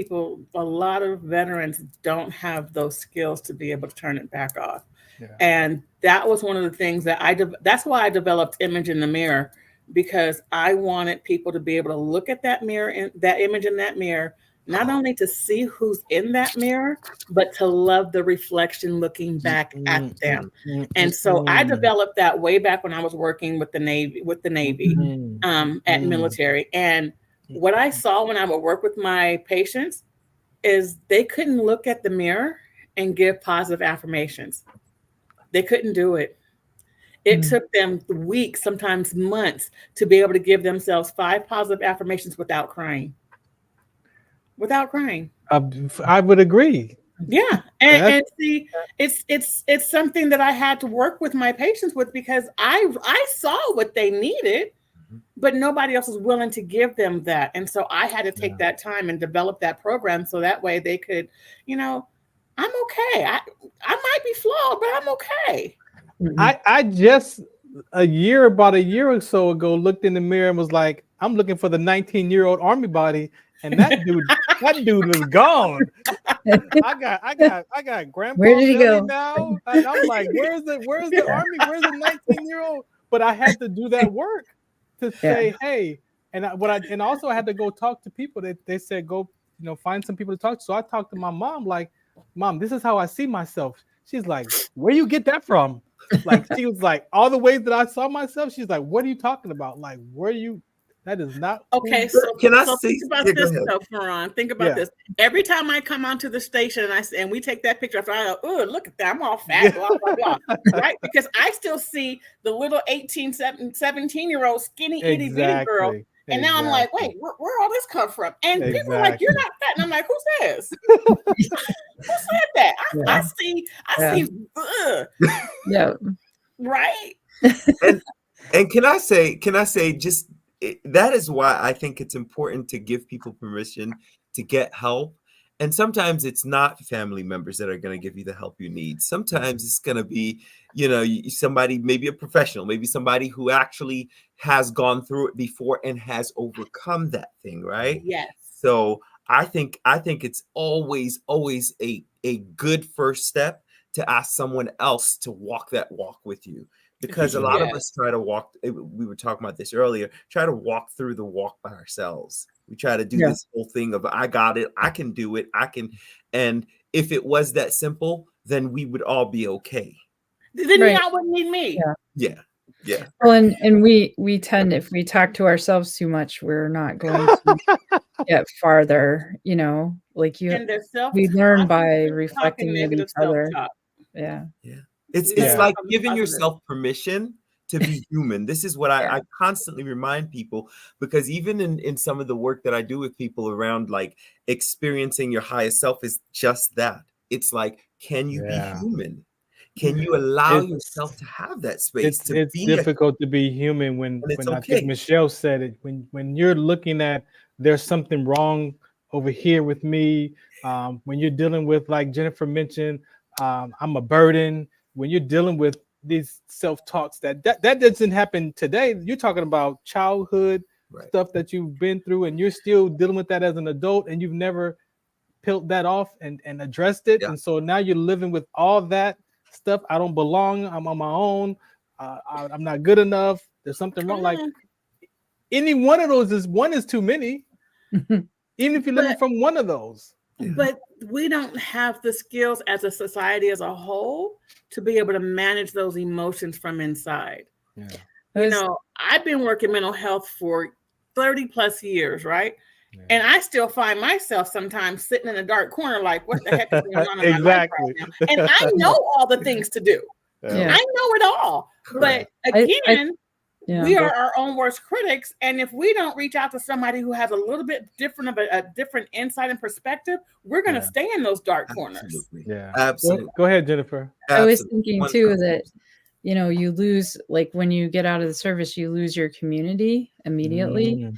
veterans don't have those skills to be able to turn it back off. Yeah. And that was one of the things that that's why I developed Image in the Mirror, because I wanted people to be able to look at that mirror and that image in that mirror, not only to see who's in that mirror, but to love the reflection looking back at them. And so I developed that way back when I was working with the Navy, at military. And what I saw when I would work with my patients is they couldn't look at the mirror and give positive affirmations. They couldn't do it. It took them weeks, sometimes months, to be able to give themselves 5 positive affirmations without crying. Without crying. I would agree. Yeah. And see, it's something that I had to work with my patients with, because I saw what they needed, but nobody else was willing to give them that. And so I had to take that time and develop that program so that way they could, I'm okay. I might be flawed, but I'm okay. I just about a year or so ago looked in the mirror and was like, I'm looking for the 19-year-old Army body, and that dude was gone. I got grandpa. Where did he go now? And I'm like, where's the Army? Where's the 19-year-old? But I had to do that work to say, hey, and also I had to go talk to people. They said go, find some people to talk to. So I talked to my mom, like, Mom, this is how I see myself. She's like, where you get that from? Like, she was like, all the ways that I saw myself. She's like, what are you talking about? Like, That is not. Okay, so can I so say? think about this though, Farron. Think about this. Every time I come onto the station and we take that picture, I go, oh, look at that, I'm all fat, blah, blah, blah. Right? Because I still see the little 18, 17-year-old skinny, itty bitty girl. And now I'm like, wait, where all this come from? And people are like, you're not fat. And I'm like, who says? Who said that? I see. Yeah. Right. And can I say just that is why I think it's important to give people permission to get help. And sometimes it's not family members that are going to give you the help you need. Sometimes it's going to be, somebody, maybe a professional, maybe somebody who actually has gone through it before and has overcome that thing, right? Yes. So I think it's always a good first step to ask someone else to walk that walk with you. Because a lot of us try to walk, we were talking about this earlier, try to walk through the walk by ourselves. We try to do this whole thing of, I got it, I can do it, I can. And if it was that simple, then we would all be okay. Then y'all wouldn't need me. Yeah. Well, and we tend, if we talk to ourselves too much, we're not going to get farther, like we learn by reflecting with each other. Yeah. It's like giving yourself permission to be human. This is what I constantly remind people, because even in some of the work that I do with people around like experiencing your highest self is just that. It's like, can you be human? Can you allow yourself to have that space? It's difficult to be human when I think Michelle said it. When you're looking at there's something wrong over here with me, when you're dealing with, like Jennifer mentioned, I'm a burden. When you're dealing with these self-talks that doesn't happen today. You're talking about childhood stuff that you've been through, and you're still dealing with that as an adult, and you've never peeled that off and addressed it. And so now you're living with all that stuff. I don't belong. I'm on my own. I'm not good enough. There's something wrong. Like any one of those is too many. Even if you're living from one of those. But we don't have the skills as a society as a whole to be able to manage those emotions from inside. I've been working mental health for 30 plus years, right? And I still find myself sometimes sitting in a dark corner like, what the heck is going on in my life right now? And I know all the things to do. I know it all. But again, we are our own worst critics. And if we don't reach out to somebody who has a little bit different of a different insight and perspective, we're going to stay in those dark corners. Yeah, absolutely. Go ahead, Jennifer. I was thinking too that, you lose, like when you get out of the service, you lose your community immediately.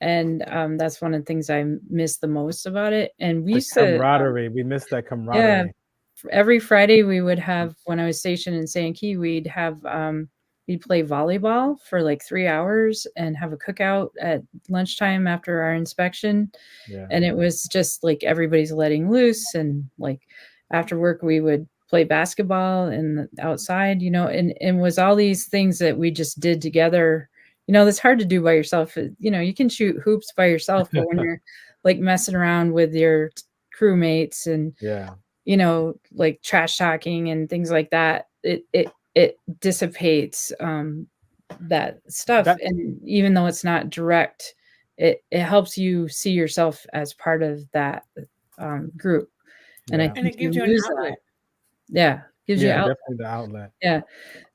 And that's one of the things I miss the most about it. And we camaraderie. We miss that camaraderie. Yeah. Every Friday we would have, when I was stationed in St. Key, we'd have, we'd play volleyball for like 3 hours and have a cookout at lunchtime after our inspection. And it was just like everybody's letting loose. And like after work, we would play basketball and outside, and was all these things that we just did together. That's hard to do by yourself. You can shoot hoops by yourself, but when you're like messing around with your crewmates and, like trash talking and things like that, it dissipates that stuff. And even though it's not direct, it helps you see yourself as part of that group. And I think it gives you an outlet. Gives you definitely the outlet.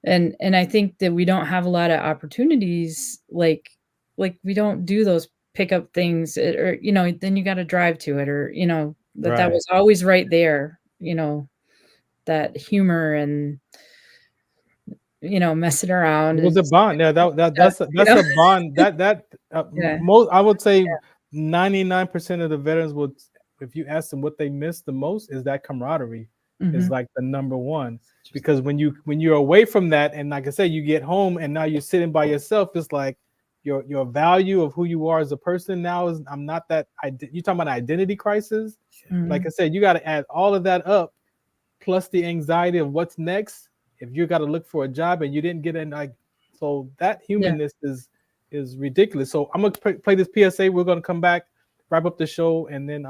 And I think that we don't have a lot of opportunities, like we don't do those pickup things, or then you got to drive to it, or that was always right there, that humor and messing around. It was a bond. That's a bond. Most, I would say 99% of the veterans would, if you ask them what they miss the most, is that camaraderie. Is like the number one, because when you're away from that, and like I said, you get home and now you're sitting by yourself, it's like your value of who you are as a person now is, I'm not that. You're talking about identity crisis. Like I said, you got to add all of that up, plus the anxiety of what's next. If you got to look for a job and you didn't get in, like, so that humanness is ridiculous. So I'm gonna play this PSA. We're gonna come back, wrap up the show, and then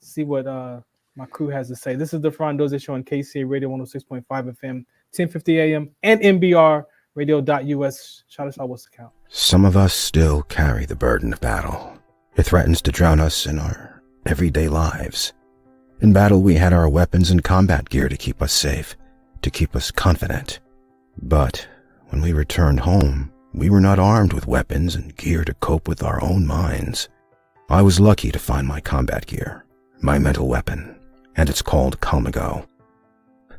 see what my crew has to say. This is the Farron Dozier Show on KCAA Radio 106.5 FM, 1050 AM, and MBR radio.us. Shout us out, what's the count? Some of us still carry the burden of battle. It threatens to drown us in our everyday lives. In battle, we had our weapons and combat gear to keep us safe, to keep us confident. But when we returned home, we were not armed with weapons and gear to cope with our own minds. I was lucky to find my combat gear, my mental weapon, and it's called Calmago.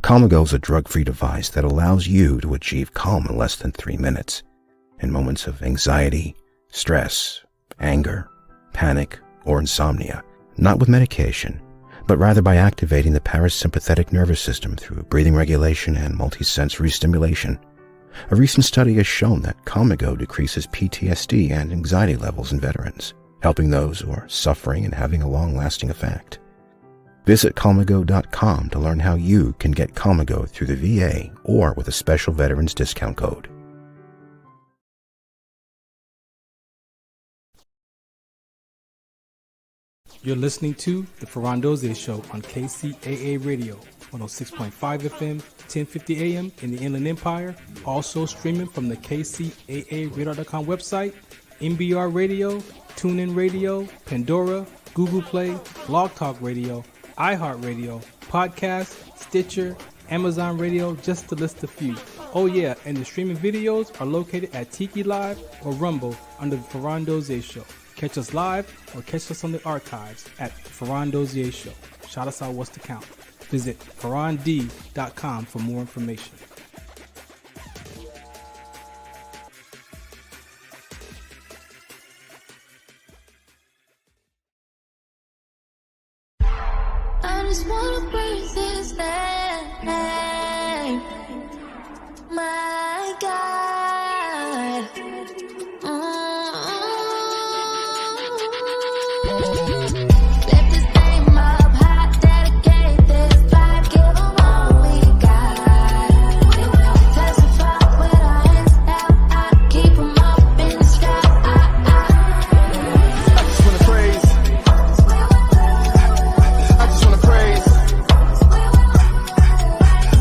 Calmago is a drug-free device that allows you to achieve calm in less than 3 minutes in moments of anxiety, stress, anger, panic, or insomnia, not with medication, but rather by activating the parasympathetic nervous system through breathing regulation and multisensory stimulation. A recent study has shown that Calmago decreases PTSD and anxiety levels in veterans, helping those who are suffering and having a long-lasting effect. Visit Calmago.com to learn how you can get Calmago through the VA or with a special veterans discount code. You're listening to the Farron Dozier Show on KCAA Radio, 106.5 FM, 1050 AM in the Inland Empire. Also streaming from the KCAARadar.com website, MBR Radio, TuneIn Radio, Pandora, Google Play, Blog Talk Radio, iHeartRadio, Podcast, Stitcher, Amazon Radio, just to list a few. Oh yeah, and the streaming videos are located at Tiki Live or Rumble under the Farron Dozier Show. Catch us live or catch us on the archives at Farron Dozier Show. Shout us out, what's the count? Visit farrond.com for more information. I just wanna praise his name, my God. Lift his name up high, dedicate this life, give him all we got. Testify with our hands held high, keep him up in the sky. I just wanna praise. I just wanna praise.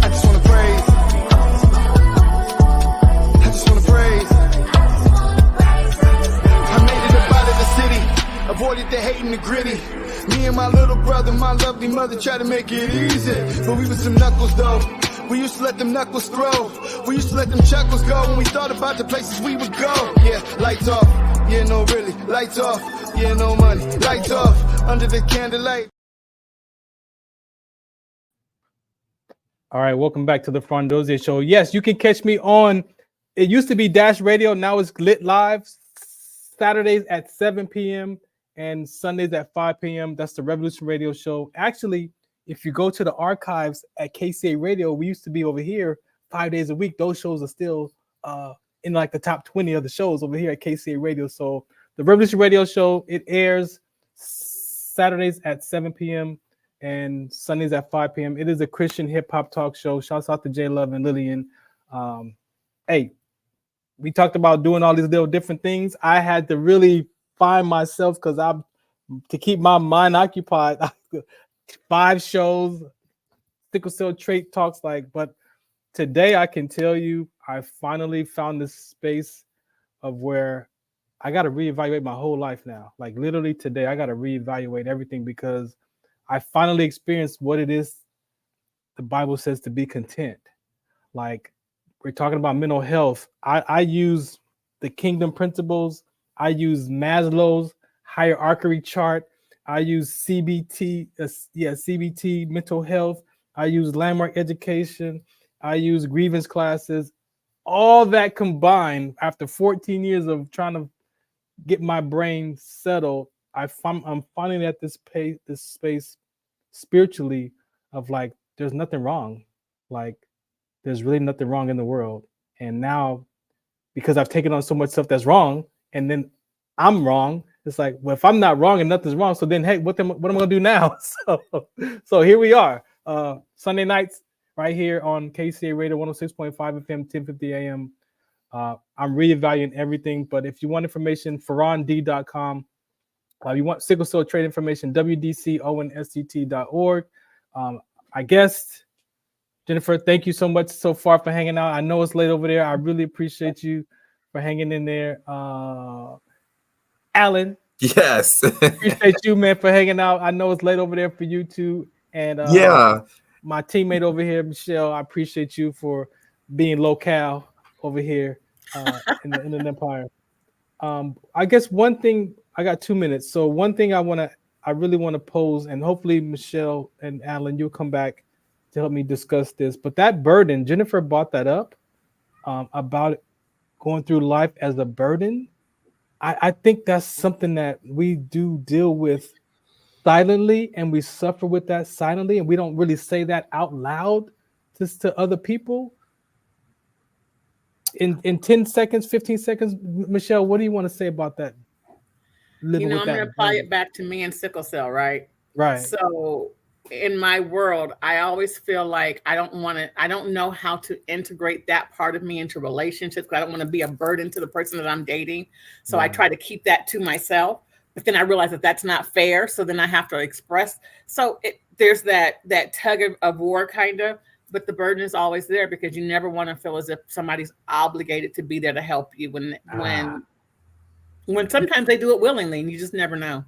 I just wanna praise. I just wanna praise. I made it up out of the city, avoided the hate and the gritty. Me and my little brother, my lovely mother tried to make it easy, but we was some knuckles though. We used to let them knuckles throw. We used to let them chuckles go when we thought about the places we would go. Yeah, lights off. Yeah, no really. Lights off. Yeah, no money. Lights off. Under the candlelight. All right, welcome back to the Farron Dozier Show. Yes, you can catch me on, it used to be Dash Radio, now it's Lit Live, Saturdays at 7 p.m. and Sundays at 5 p.m. That's the Revolution Radio Show. Actually, if you go to the archives at KCA Radio, we used to be over here 5 days a week. Those shows are still in like the top 20 of the shows over here at KCA Radio. So the Revolution Radio Show, it airs Saturdays at 7 p.m. and Sundays at 5 p.m. It is a Christian hip hop talk show. Shouts out to J Love and Lillian. Hey, we talked about doing all these little different things. I had to really find myself because to keep my mind occupied. 5 shows, sickle cell trait talks, but today I can tell you I finally found this space of where I got to reevaluate my whole life now. Like literally today, I got to reevaluate everything because I finally experienced what it is the Bible says to be content. Like we're talking about mental health. I use the kingdom principles. I use Maslow's hierarchy chart. I use CBT, CBT mental health. I use landmark education. I use grievance classes. All that combined, after 14 years of trying to get my brain settled, I'm finally at this space spiritually of like, there's nothing wrong. Like, there's really nothing wrong in the world. And now, because I've taken on so much stuff that's wrong, and then I'm wrong, it's like, well, if I'm not wrong and nothing's wrong, so then, hey, what am I gonna do now? So here we are, Sunday nights, right here on KCA Radio 106.5 FM, 1050 AM. I'm reevaluating everything, but if you want information, farrond.com. You want sickle cell trait information, wdconsct.org. I guess Jennifer, thank you so much so far for hanging out. I know it's late over there. I really appreciate you for hanging in there. Alan. Yes. Appreciate you, man, for hanging out. I know it's late over there for you too. And my teammate over here, Michelle, I appreciate you for being locale over here in the Empire. I guess one thing, I got 2 minutes. So one thing I really want to pose, and hopefully Michelle and Alan, you'll come back to help me discuss this. But that burden, Jennifer brought that up about going through life as a burden. I think that's something that we do deal with silently, and we suffer with that silently, and we don't really say that out loud just to other people. In 10 seconds, 15 seconds, Michelle, what do you want to say about that? I'm going to apply it back to me and sickle cell, right? Right. So in my world, I always feel like I don't know how to integrate that part of me into relationships, because I don't want to be a burden to the person that I'm dating. So I try to keep that to myself, but then I realize that that's not fair. So then I have to express. So there's that tug of war kind of, but the burden is always there, because you never want to feel as if somebody's obligated to be there to help you when sometimes they do it willingly, and you just never know.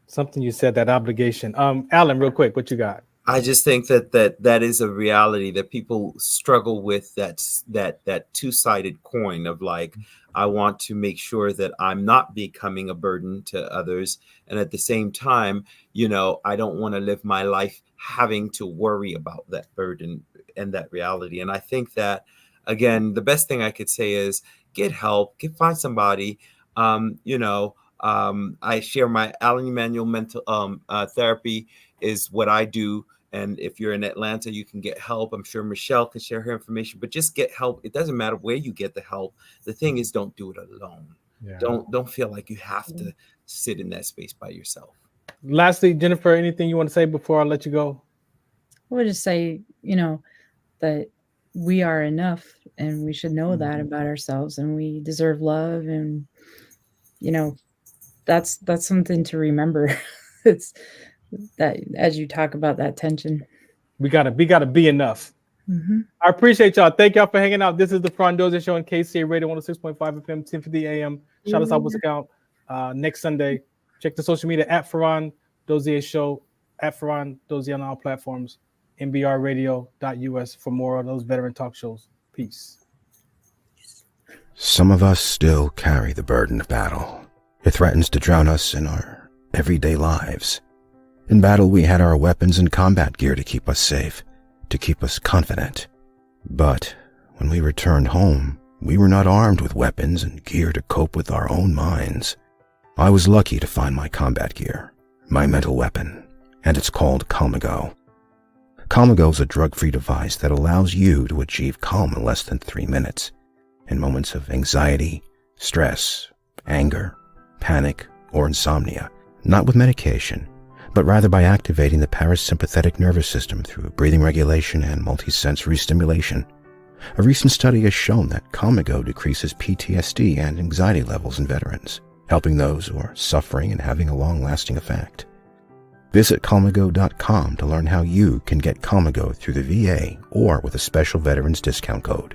Something you said, that obligation. Alan, real quick, what you got? I just think that is a reality that people struggle with, that two-sided coin of like, I want to make sure that I'm not becoming a burden to others. And at the same time, I don't want to live my life having to worry about that burden and that reality. And I think that, again, the best thing I could say is get help, find somebody, I share my Alan Emanuel mental therapy is what I do. And if you're in Atlanta, you can get help. I'm sure Michelle can share her information, but just get help. It doesn't matter where you get the help. The thing is, don't do it alone. Yeah. Don't feel like you have to sit in that space by yourself. Lastly, Jennifer, anything you want to say before I let you go? I would just say, that we are enough, and we should know that about ourselves, and we deserve love. And, that's something to remember. It's that as you talk about that tension, we gotta be enough. Mm-hmm. I appreciate y'all. Thank y'all for hanging out. This is the Farron Dozier Show on KCAA Radio 106.5 FM, 1050 AM. Shout us out with account next Sunday. Check the social media at Farron Dozier Show, at Farron Dozier on all platforms, MBRadio.us for more of those veteran talk shows. Peace. Some of us still carry the burden of battle. It threatens to drown us in our everyday lives. In battle, we had our weapons and combat gear to keep us safe, to keep us confident. But when we returned home, we were not armed with weapons and gear to cope with our own minds. I was lucky to find my combat gear, my mental weapon, and it's called Calmago. Calmago is a drug-free device that allows you to achieve calm in less than 3 minutes in moments of anxiety, stress, anger, panic, or insomnia, not with medication, but rather by activating the parasympathetic nervous system through breathing regulation and multisensory stimulation. A recent study has shown that Calmago decreases PTSD and anxiety levels in veterans, helping those who are suffering and having a long-lasting effect. Visit Calmago.com to learn how you can get Calmago through the VA or with a special veterans discount code.